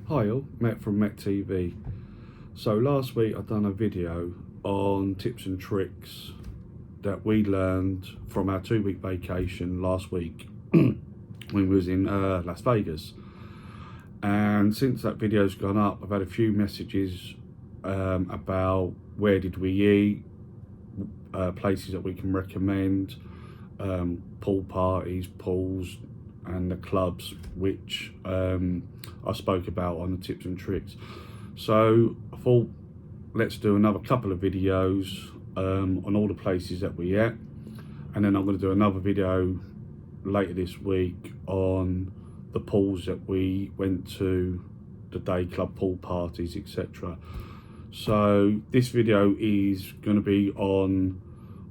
Hi all, Matt from Matt TV. So last week I done a video on tips and tricks that we learned from our 2-week vacation last week when we was in Las Vegas. And since that video's gone up, I've had a few messages about where did we eat, places that we can recommend, pool parties, pools, and the clubs, which I spoke about on the tips and tricks. So I thought, let's do another couple of videos on all the places that we at, and then I'm going to do another video later this week on the pools that we went to, the day club pool parties, etc. So this video is going to be on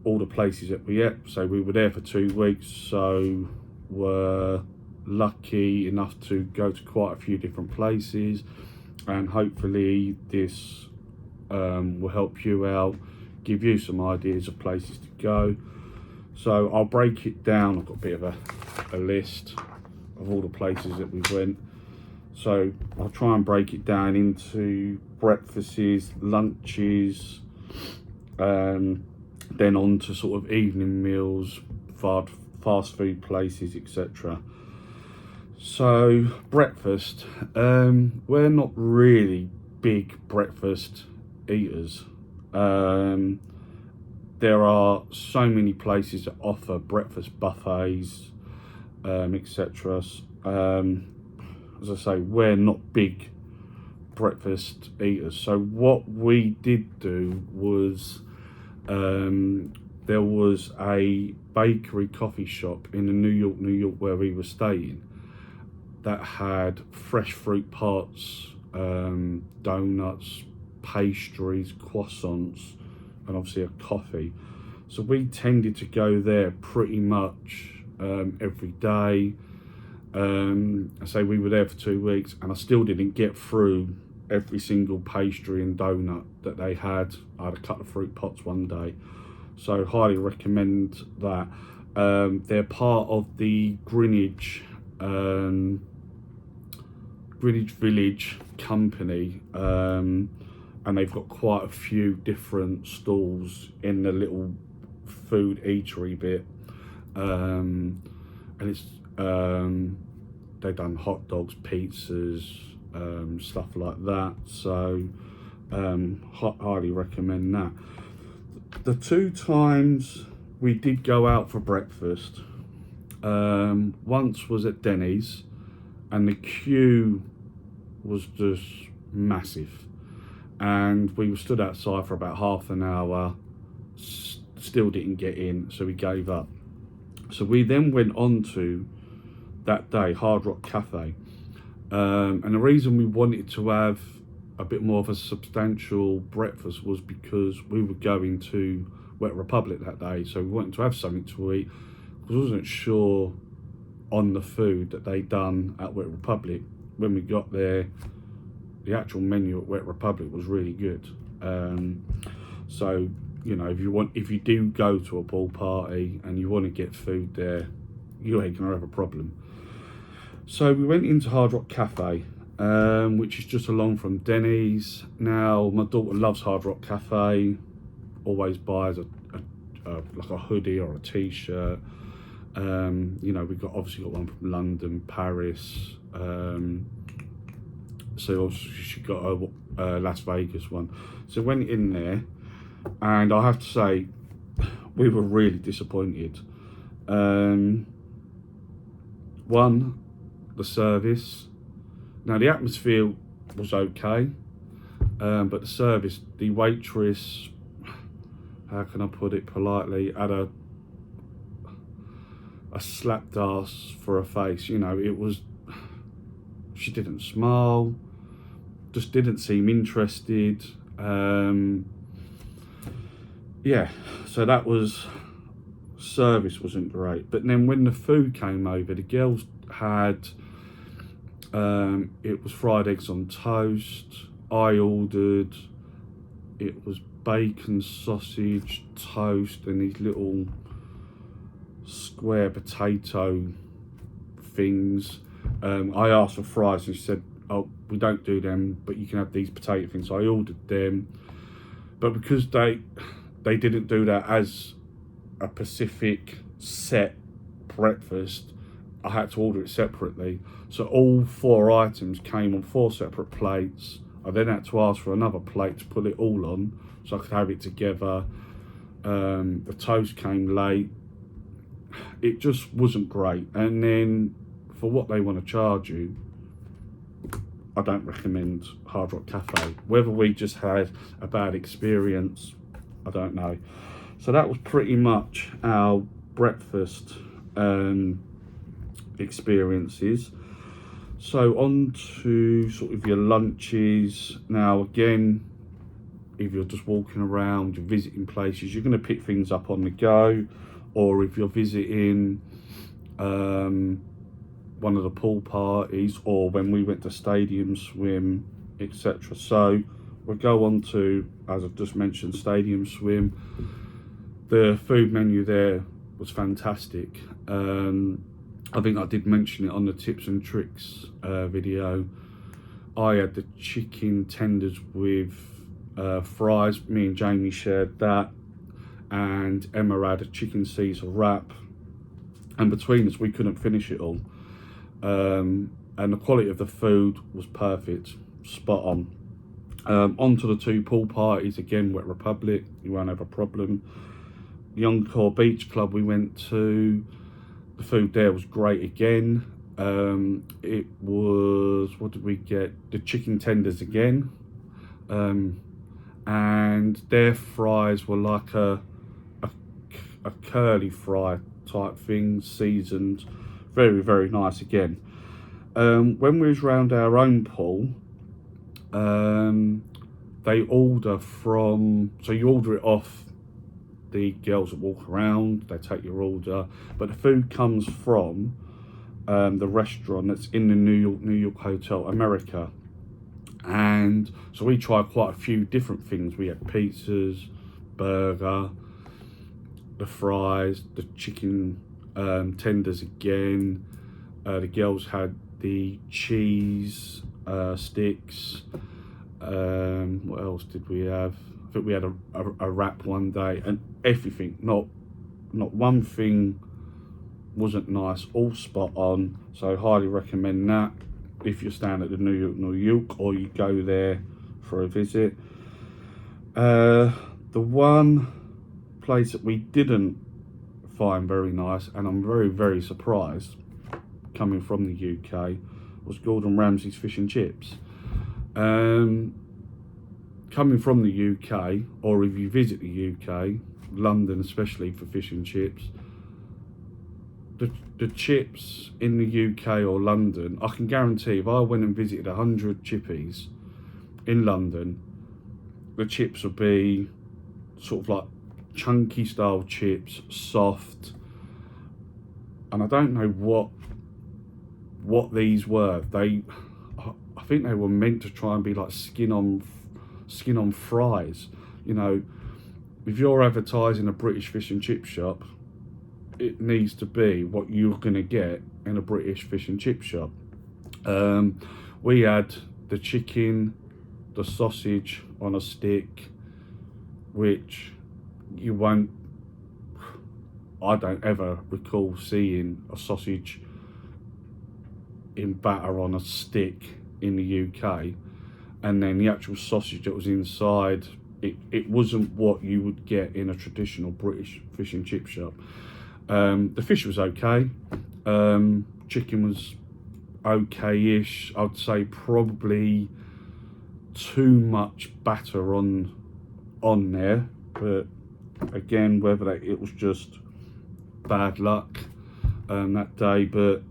all the places that we at. So we were there for 2 weeks, so were lucky enough to go to quite a few different places, and hopefully this will help you out, give you some ideas of places to go. So I'll break it down. I've got a bit of a list of all the places that we went, so I'll try and break it down into breakfasts, lunches, then on to sort of evening meals, fast food places, etc. So breakfast, we're not really big breakfast eaters. There are so many places that offer breakfast buffets, etc. As I say, we're not big breakfast eaters. So what we did do was, there was a bakery coffee shop in the New York where we were staying that had fresh fruit tarts, donuts, pastries, croissants, and obviously a coffee. So we tended to go there pretty much every day. I say we were there for 2 weeks, and I still didn't get through every single pastry and donut that they had. I had a couple of fruit pots one day, so highly recommend that. They're part of the Greenwich Village company, and they've got quite a few different stalls in the little food eatery bit, and it's they've done hot dogs, pizzas, stuff like that. So highly recommend that. The 2 times we did go out for breakfast, once was at Dennys, and the queue was just massive, and we were stood outside for about half an hour, still didn't get in, so we gave up. So we then went on to, that day, Hard Rock Cafe, and the reason we wanted to have a bit more of a substantial breakfast was because we were going to Wet Republic that day, so we wanted to have something to eat, because I wasn't sure on the food that they done at Wet Republic. When we got there, the actual menu at Wet Republic was really good. So you know, if you do go to a pool party and you want to get food there, you ain't gonna have a problem. So we went into Hard Rock Cafe, which is just along from Dennys. Now my daughter loves Hard Rock Cafe, always buys like a hoodie or a t-shirt. You know, we've obviously got one from London, Paris, so obviously she got a Las Vegas one. So went in there, and I have to say, we were really disappointed. One, the service. Now the atmosphere was okay, but the service, the waitress, how can I put it politely, had a slapped ass for a face. You know, it was, she didn't smile, just didn't seem interested. Yeah, so that was, service wasn't great. But then when the food came over, the girls had, it was fried eggs on toast. I ordered, it was bacon, sausage, toast, and these little square potato things. I asked for fries, and she said oh, we don't do them, but you can have these potato things. So I ordered them, but because they didn't do that as a Pacific set breakfast, I had to order it separately. So all 4 items came on 4 separate plates. I then had to ask for another plate to put it all on so I could have it together. The toast came late. It just wasn't great. And then for what they want to charge you, I don't recommend Hard Rock Cafe. Whether we just had a bad experience, I don't know. So that was pretty much our breakfast experiences. So on to sort of your lunches. Now again, if you're just walking around, you're visiting places, you're going to pick things up on the go, or if you're visiting one of the pool parties, or when we went to Stadium Swim, etc. So we'll go on to, as I've just mentioned, Stadium Swim. The food menu there was fantastic. I think I did mention it on the tips and tricks video. I had the chicken tenders with fries. Me and Jamie shared that, and Emma had a chicken Caesar wrap, and between us we couldn't finish it all. And the quality of the food was perfect, spot on. On to the 2 pool parties, again, Wet Republic, you won't have a problem. The Encore Beach Club we went to, the food there was great again. It was, what did we get? The chicken tenders again. And their fries were like a curly fry type thing, seasoned. Very, very nice again. When we was round our own pool, they order from, so you order it off the girls that walk around, they take your order, but the food comes from the restaurant that's in the New York Hotel America. And so we tried quite a few different things. We had pizzas, burger, the fries, the chicken tenders again. The girls had the cheese sticks. What else did we have? I think we had a wrap one day, and everything, not one thing wasn't nice, all spot on. So highly recommend that if you're staying at the New York or you go there for a visit. The one place that we didn't find very nice, and I'm very, very surprised coming from the UK, was Gordon Ramsay's fish and chips. Coming from the UK, or if you visit the UK, London especially, for fish and chips, the chips in the UK or London, I can guarantee if I went and visited 100 chippies in London, the chips would be sort of like chunky style chips, soft, and I don't know what these were. I think they were meant to try and be like skin on fries. You know, if you're advertising a British fish and chip shop, it needs to be what you're going to get in a British fish and chip shop. We had the chicken, the sausage on a stick, which you won't, I don't ever recall seeing a sausage in batter on a stick in the UK. And then the actual sausage that was inside, it wasn't what you would get in a traditional British fish and chip shop. The fish was okay. Chicken was okay-ish. I'd say probably too much batter on there, but again, whether it was just bad luck that day, but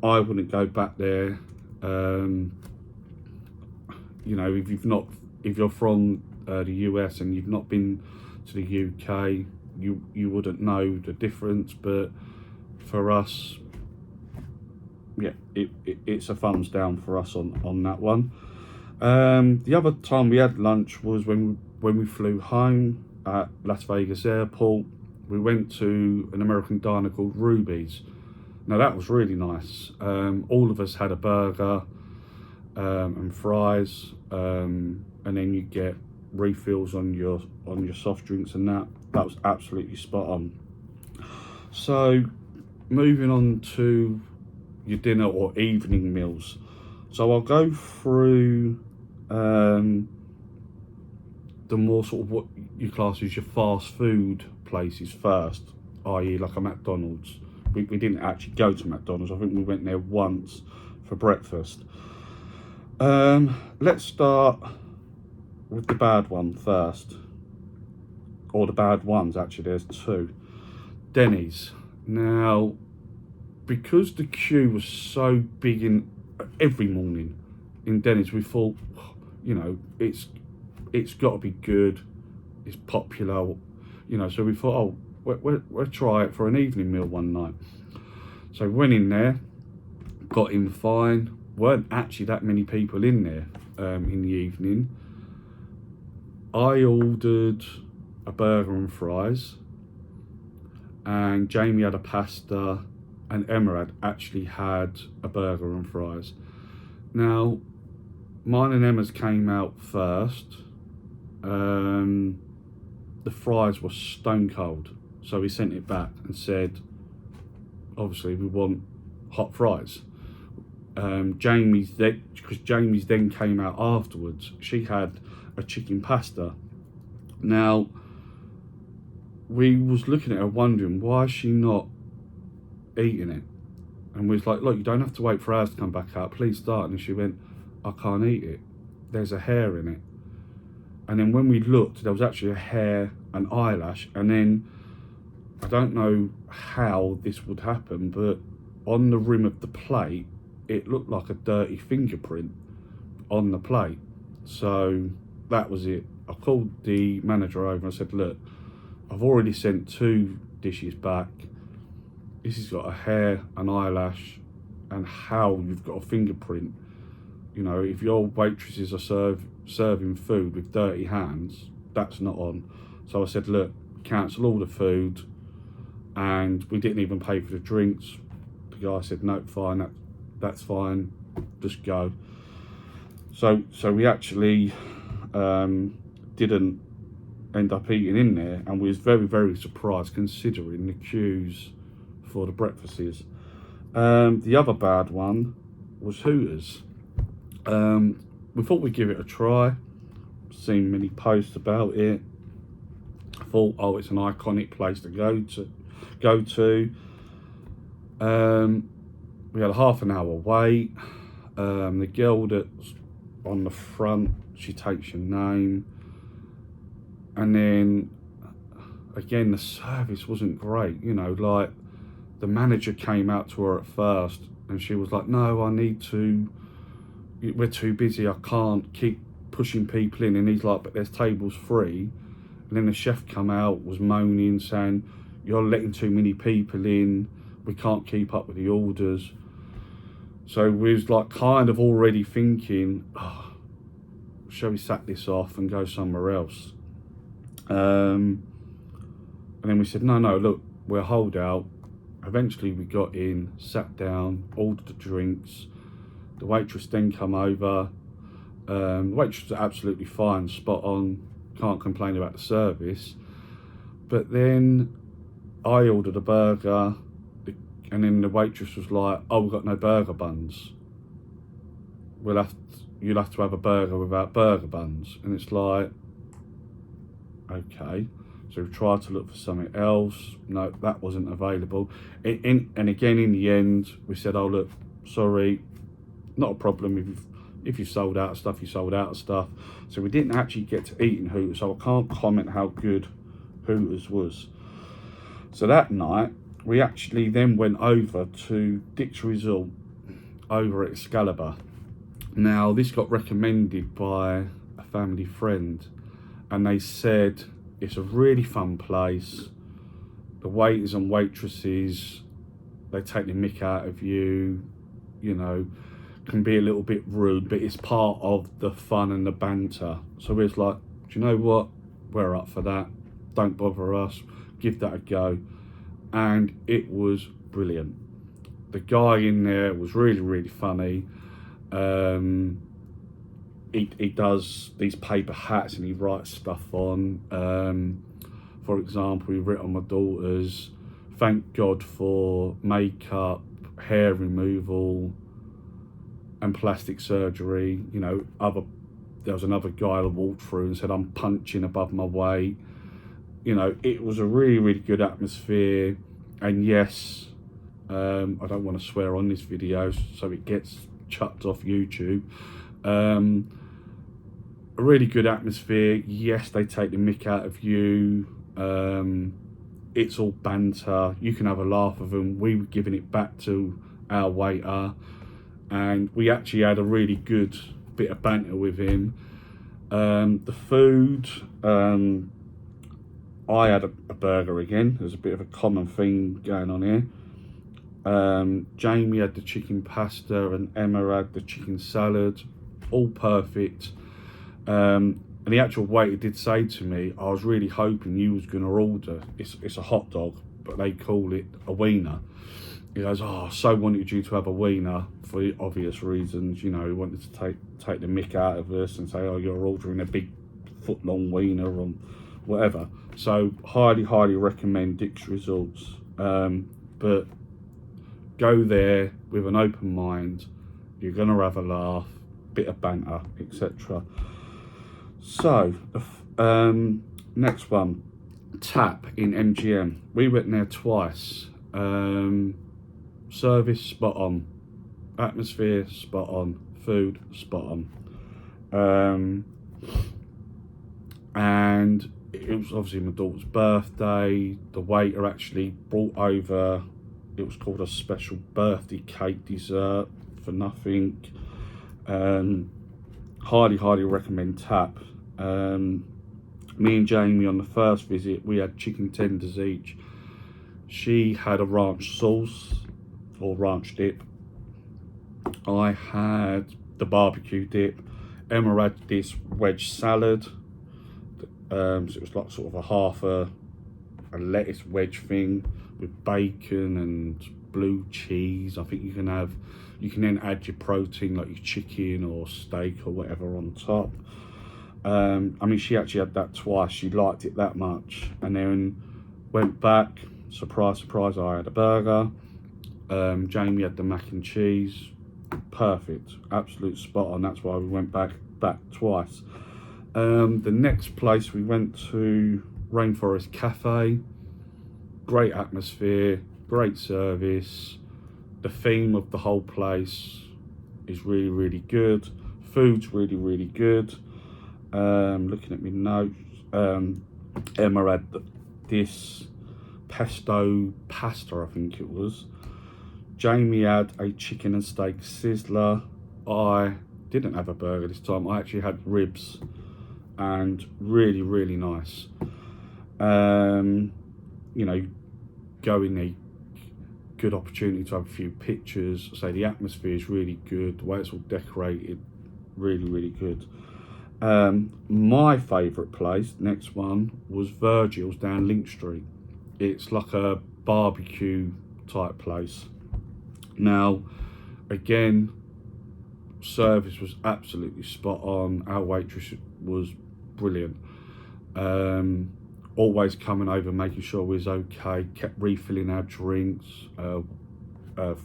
I wouldn't go back there. You know, if you're from the US and you've not been to the UK, you wouldn't know the difference. But for us, yeah, it's a thumbs down for us on that one. The other time we had lunch was when we flew home at Las Vegas airport. We went to an American diner called Ruby's. Now that was really nice. All of us had a burger. and fries, and then you get refills on your soft drinks, and that was absolutely spot on. So moving on to your dinner or evening meals. So I'll go through the more sort of what you class as your fast food places first, i.e. like a McDonald's. We didn't actually go to McDonald's. I think we went there once for breakfast. Let's start with the bad one first. Or the bad ones, actually, there's two. Dennys. Now, because the queue was so big in every morning in Dennys, we thought, you know, it's got to be good, it's popular, you know, so we thought, oh, we'll try it for an evening meal one night. So went in there, got in fine, weren't actually that many people in there in the evening. I ordered a burger and fries, and Jamie had a pasta, and Emma had actually had a burger and fries. Now, mine and Emma's came out first. The fries were stone cold, so we sent it back and said, obviously we want hot fries. Jamie's then came out afterwards. She had a chicken pasta. Now, we was looking at her wondering why is she not eating it, and we was like, look, you don't have to wait for ours to come back out, please start. And she went, I can't eat it, there's a hair in it. And then when we looked, there was actually a hair, an eyelash, and then I don't know how this would happen, but on the rim of the plate it looked like a dirty fingerprint on the plate. So that was it. I called the manager over and I said, look, I've already sent 2 dishes back. This has got a hair, an eyelash, and how you've got a fingerprint. You know, if your waitresses are serving food with dirty hands, that's not on. So I said, look, cancel all the food, and we didn't even pay for the drinks. The guy said, no, fine, that's fine, just go. So we actually didn't end up eating in there, and we was very, very surprised considering the queues for the breakfasts. The other bad one was Hooters. We thought we'd give it a try. Seen many posts about it. I thought, oh, it's an iconic place to go to. We had a half an hour wait. The girl that's on the front, she takes your name, and then again the service wasn't great. You know, like the manager came out to her at first and she was like, no, we're too busy, I can't keep pushing people in. And he's like, but there's tables free. And then the chef come out, was moaning, saying, you're letting too many people in, we can't keep up with the orders. So we was like kind of already thinking, oh, shall we sack this off and go somewhere else? And then we said, no, look, we'll hold out. Eventually we got in, sat down, ordered the drinks. The waitress then come over. The waitress was absolutely fine, spot on, can't complain about the service. But then I ordered a burger, and then the waitress was like, oh, we've got no burger buns. You'll have to have a burger without burger buns. And it's like, okay. So we tried to look for something else. No, that wasn't available. And again, in the end, we said, oh, look, sorry, not a problem. If you sold out of stuff, you sold out of stuff. So we didn't actually get to eat in Hooters, so I can't comment how good Hooters was. So that night, we actually then went over to Dick's Resort over at Excalibur. Now, this got recommended by a family friend, and they said it's a really fun place. The waiters and waitresses, they take the mick out of you, you know, can be a little bit rude, but it's part of the fun and the banter. So we was like, do you know what? We're up for that. Don't bother us. Give that a go. And it was brilliant. The guy in there was really, really funny. He does these paper hats and he writes stuff on. For example, he wrote on my daughter's, "Thank God for makeup, hair removal and plastic surgery." You know, there was another guy that walked through and said, "I'm punching above my weight." You know, it was a really, really good atmosphere. And yes, I don't want to swear on this video, so it gets chucked off YouTube. A really good atmosphere. Yes, they take the mick out of you. It's all banter. You can have a laugh with them. We were giving it back to our waiter, and we actually had a really good bit of banter with him. The food, I had a burger again. There's a bit of a common thing going on here. Jamie had the chicken pasta and Emma had the chicken salad. All perfect. And the actual waiter did say to me, "I was really hoping you was going to order, it's a hot dog, but they call it a wiener." He goes, "Oh, I so wanted you to have a wiener," for the obvious reasons. You know, he wanted to take the mick out of us and say, "Oh, you're ordering a big foot-long wiener," or whatever. So highly recommend Dick's Resorts. But go there with an open mind. You're going to have a laugh, bit of banter, etc. So, next one, Tap in MGM. We went there twice. Service spot on, atmosphere spot on, food spot on. And it was obviously my daughter's birthday. The waiter actually brought over, it was called a special birthday cake dessert for nothing. Highly recommend Tap. Me and Jamie on the first visit, we had chicken tenders each. She had a ranch sauce or ranch dip. I had the barbecue dip. Emma had this wedge salad. So it was like sort of a half a lettuce wedge thing with bacon and blue cheese. I think you can then add your protein like your chicken or steak or whatever on top. I mean, she actually had that twice. She liked it that much. And then went back, surprise, I had a burger. Jamie had the mac and cheese. Perfect, absolute spot on. That's why we went back twice. The next place we went to, Rainforest Cafe. Great atmosphere, great service. The theme of the whole place is really good. Food's really good. Looking at my notes, Emma had this pesto pasta, I think it was. Jamie had a chicken and steak sizzler. I didn't have a burger this time. I actually had ribs, and really nice. You know, go in there, good opportunity to have a few pictures. So the atmosphere is really good. The way it's all decorated, really good. My favourite place, next one, was Virgils down Link Street. It's like a barbecue type place. Now, again, service was absolutely spot on. Our waitress was brilliant. Always coming over, making sure we was okay, kept refilling our drinks,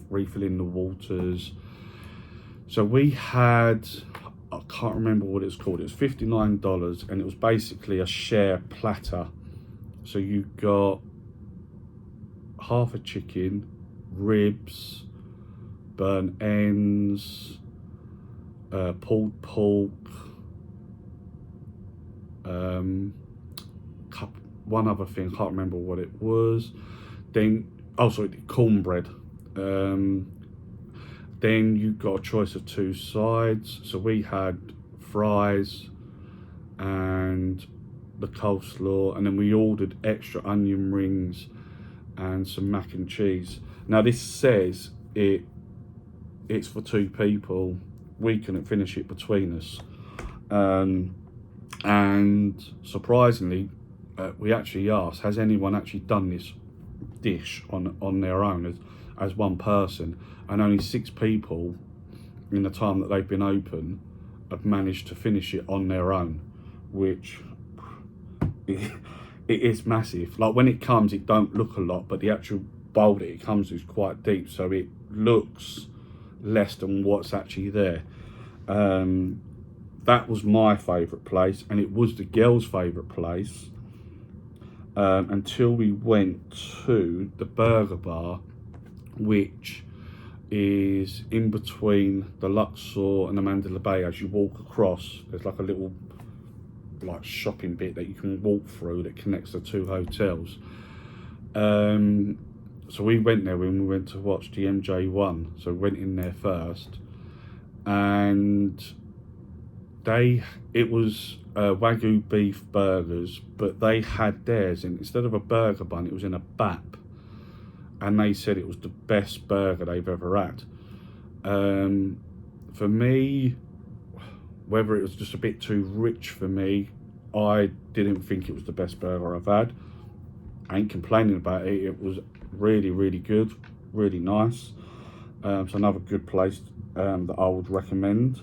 refilling the waters. So we had, I can't remember what it's called, it was $59, and it was basically a share platter. So you got half a chicken, ribs, burnt ends, pulled pork, one other thing, I can't remember what it was. Then, cornbread. Then you got a choice of two sides. So we had fries and the coleslaw, and then we ordered extra onion rings and some mac and cheese. Now this says it's for two people. We couldn't finish it between us. And surprisingly, we actually asked, has anyone actually done this dish on their own as one person? And only 6 people in the time that they've been open, have managed to finish it on their own, which it is massive. Like when it comes, it don't look a lot, but the actual bowl that it comes is quite deep, so it looks less than what's actually there. That was my favourite place, and it was the girls' favourite place, until we went to the burger bar, which is in between the Luxor and the Mandalay Bay. As you walk across, there's like a little like shopping bit that you can walk through that connects the two hotels. So we went there when we went to watch the MJ1, so we went in there first, and it was Wagyu beef burgers, but they had theirs instead of a burger bun, it was in a bap, and they said it was the best burger they've ever had. For me, whether it was just a bit too rich for me, I didn't think it was the best burger I've had. I ain't complaining about it. It was really, really good, really nice. So another good place that I would recommend.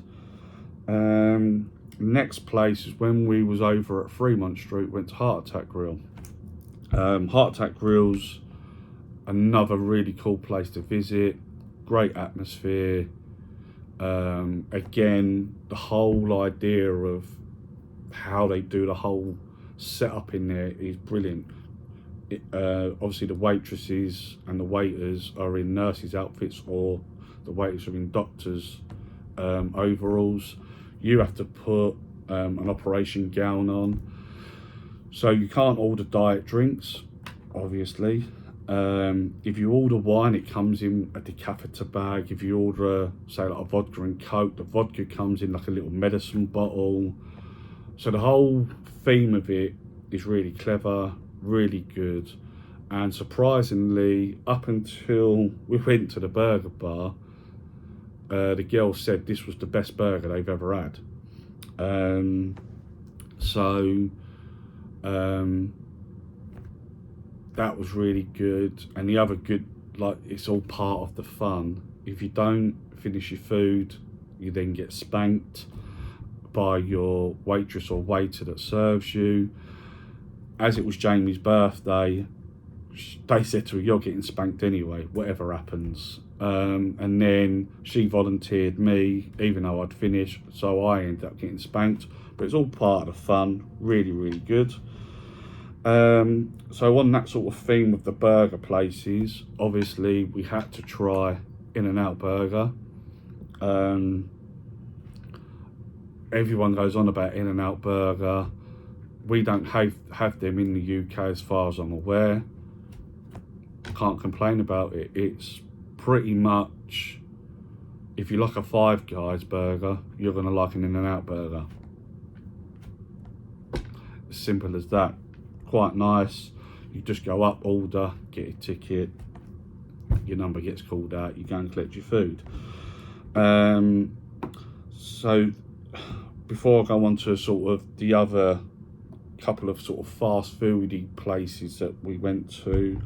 Next place is when we was over at Fremont Street, went to Heart Attack Grill. Heart Attack Grill's another really cool place to visit, great atmosphere. Again, the whole idea of how they do the whole setup in there is brilliant. Obviously the waitresses and the waiters are in nurses outfits, or the waiters are in doctors overalls. You have to put an operation gown on, so you can't order diet drinks, obviously. If you order wine, it comes in a decanter bag. If you order, say, like a vodka and coke, the vodka comes in like a little medicine bottle. So the whole theme of it is really clever, really good. And surprisingly, up until we went to the burger bar, the girl said this was the best burger they've ever had. That was really good. And the other good, like, it's all part of the fun. If you don't finish your food, you then get spanked by your waitress or waiter that serves you. As it was Jamie's birthday, they said to her, you're getting spanked anyway, whatever happens. And then she volunteered me, even though I'd finished, so I ended up getting spanked. But it's all part of the fun, really, really good. So on that sort of theme of the burger places, obviously we had to try InNOut Burger. Everyone goes on about InNOut Burger. We don't have them in the UK as far as I'm aware. Can't complain about it. It's pretty much, if you like a Five Guys burger, you're going to like an InNOut Burger. As simple as that. Quite nice. You just go up, order, get a ticket, your number gets called out, you go and collect your food. So before I go on to sort of the other couple of sort of fast foody places that we went to,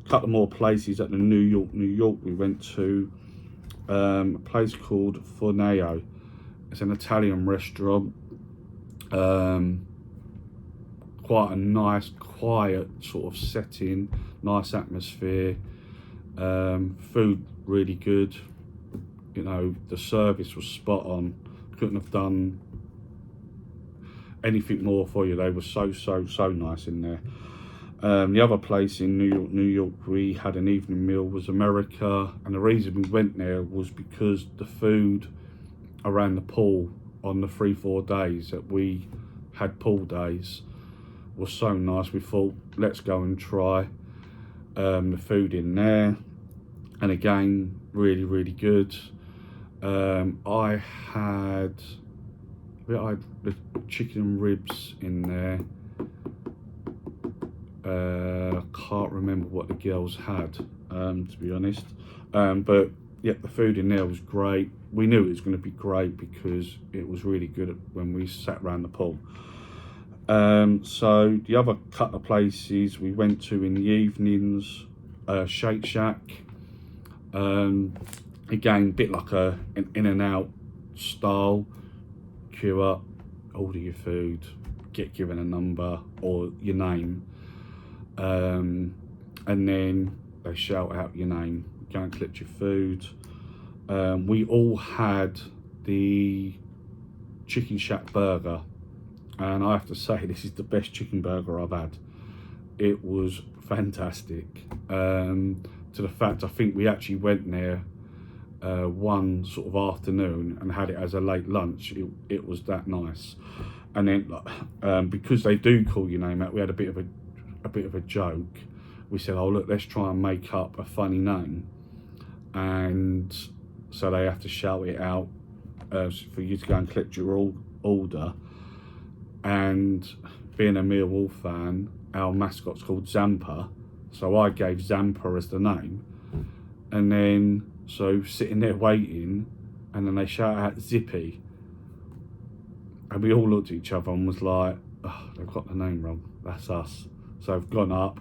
a couple more places at the New York we went to, a place called Forneo. It's an Italian restaurant. Quite a nice, quiet sort of setting, nice atmosphere. Food really good. You know, the service was spot on. Couldn't have done anything more for you. They were so nice in there. The other place in New York we had an evening meal was America, and the reason we went there was because the food around the pool on the 3-4 days that we had pool days was so nice. We thought, let's go and try the food in there, and again, really good. I had the chicken ribs in there. I can't remember what the girls had, to be honest. But yeah, the food in there was great. We knew it was going to be great because it was really good when we sat around the pool. So the other couple of places we went to in the evenings, Shake Shack. Again, a bit like an InNOut style. Queue up, order your food, get given a number or your name, and then they shout out your name, go and collect your food. We all had the chicken shack burger, and I have to say this is the best chicken burger I've had. It was fantastic, to the fact I think we actually went there one sort of afternoon and had it as a late lunch. It was that nice. And then because they do call your name out, we had a bit of a joke. We said, oh look, let's try and make up a funny name, and so they have to shout it out for you to go and collect your order. And being a Millwall fan, our mascot's called Zampa, so I gave Zampa as the name. And then so sitting there waiting, and then they shout out Zippy, and we all looked at each other and was like, oh, they've got the name wrong, that's us. So I've gone up,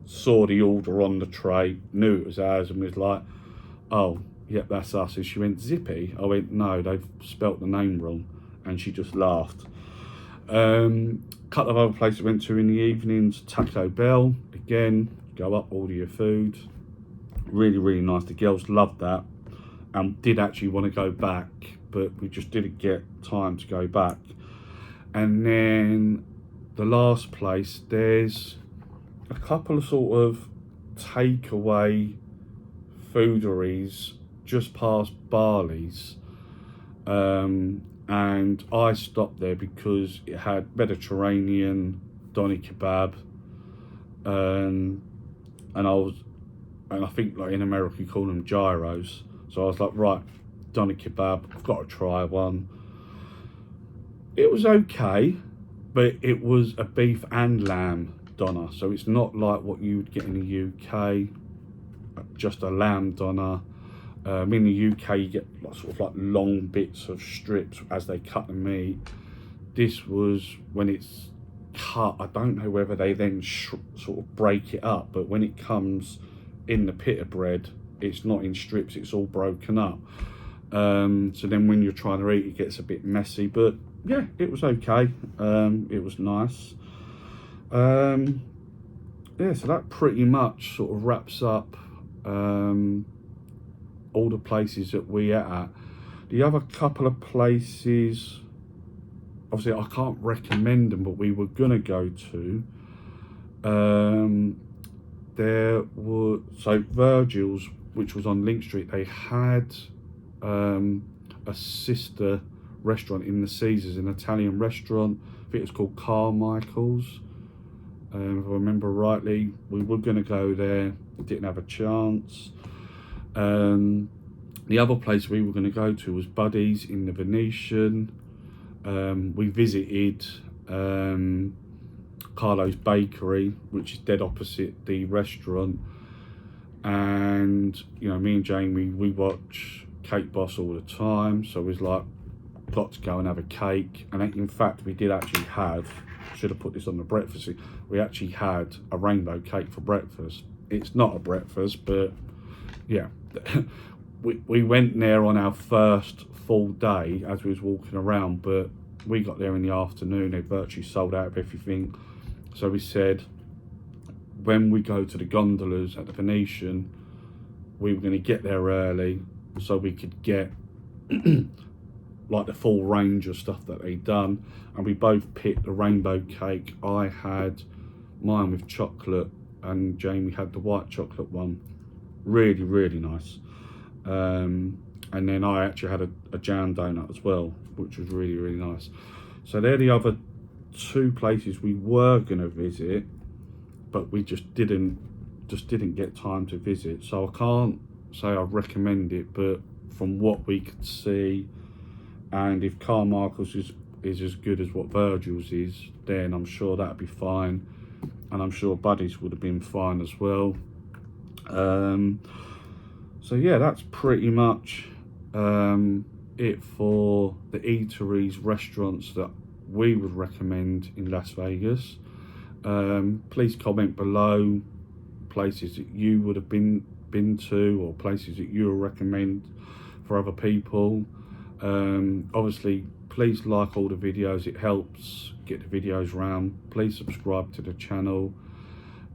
saw the order on the tray, knew it was ours, and was like, oh yep, that's us. And she went, Zippy? I went, no, they've spelt the name wrong. And she just laughed. Couple of other places I went to in the evenings. Taco Bell, again, go up, order your food. Really, really nice. The girls loved that and did actually want to go back, but we just didn't get time to go back. And then the last place, there's a couple of sort of takeaway fooderies just past Barley's, and I stopped there because it had Mediterranean Donnie kebab, and I think like in America you call them gyros. So I was like, right, Donnie kebab, I've got to try one. It was okay, but it was a beef and lamb doner, so it's not like what you would get in the UK, just a lamb doner. In the UK you get sort of like long bits of strips as they cut the meat. This was, when it's cut, I don't know whether they then sort of break it up, but when it comes in the pita bread, it's not in strips, it's all broken up. So then when you're trying to eat, it gets a bit messy, but yeah, it was okay. It was nice. Yeah, so that pretty much sort of wraps up all the places that we ate at. The other couple of places, obviously I can't recommend them, but we were gonna go to, there were, so Virgils, which was on Link Street, they had a sister restaurant in the Caesars, an Italian restaurant. I think it's called Carmichael's, if I remember rightly. We were going to go there, didn't have a chance. The other place we were going to go to was Buddy's in the Venetian. We visited Carlo's Bakery, which is dead opposite the restaurant, and you know, me and Jamie, we watch Cake Boss all the time, so it was like, got to go and have a cake. And in fact we did actually have, should have put this on the breakfast, we actually had a rainbow cake for breakfast. It's not a breakfast, but yeah. we went there on our first full day as we was walking around, but we got there in the afternoon, they virtually sold out of everything. So we said, when we go to the gondolas at the Venetian, we were going to get there early so we could get like the full range of stuff that they'd done. And we both picked the rainbow cake. I had mine with chocolate and Jamie had the white chocolate one. Really, really nice. And then I actually had a jam donut as well, which was really, really nice. So they're the other two places we were going to visit, but we just didn't get time to visit. So I can't say I recommend it, but from what we could see, and if Carmichael's is as good as what Virgils is, then I'm sure that'd be fine, and I'm sure Buddy's would have been fine as well. So yeah, that's pretty much it for the eateries, restaurants that we would recommend in Las Vegas. Please comment below places that you would have been been to, or places that you'll recommend for other people. Obviously, please like all the videos, it helps get the videos around. Please subscribe to the channel.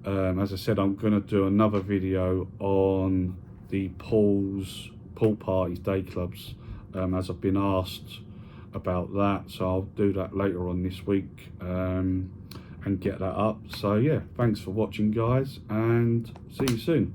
As I said, I'm going to do another video on the pool parties, day clubs, as I've been asked about that, so I'll do that later on this week, and get that up. So yeah, thanks for watching guys, and see you soon.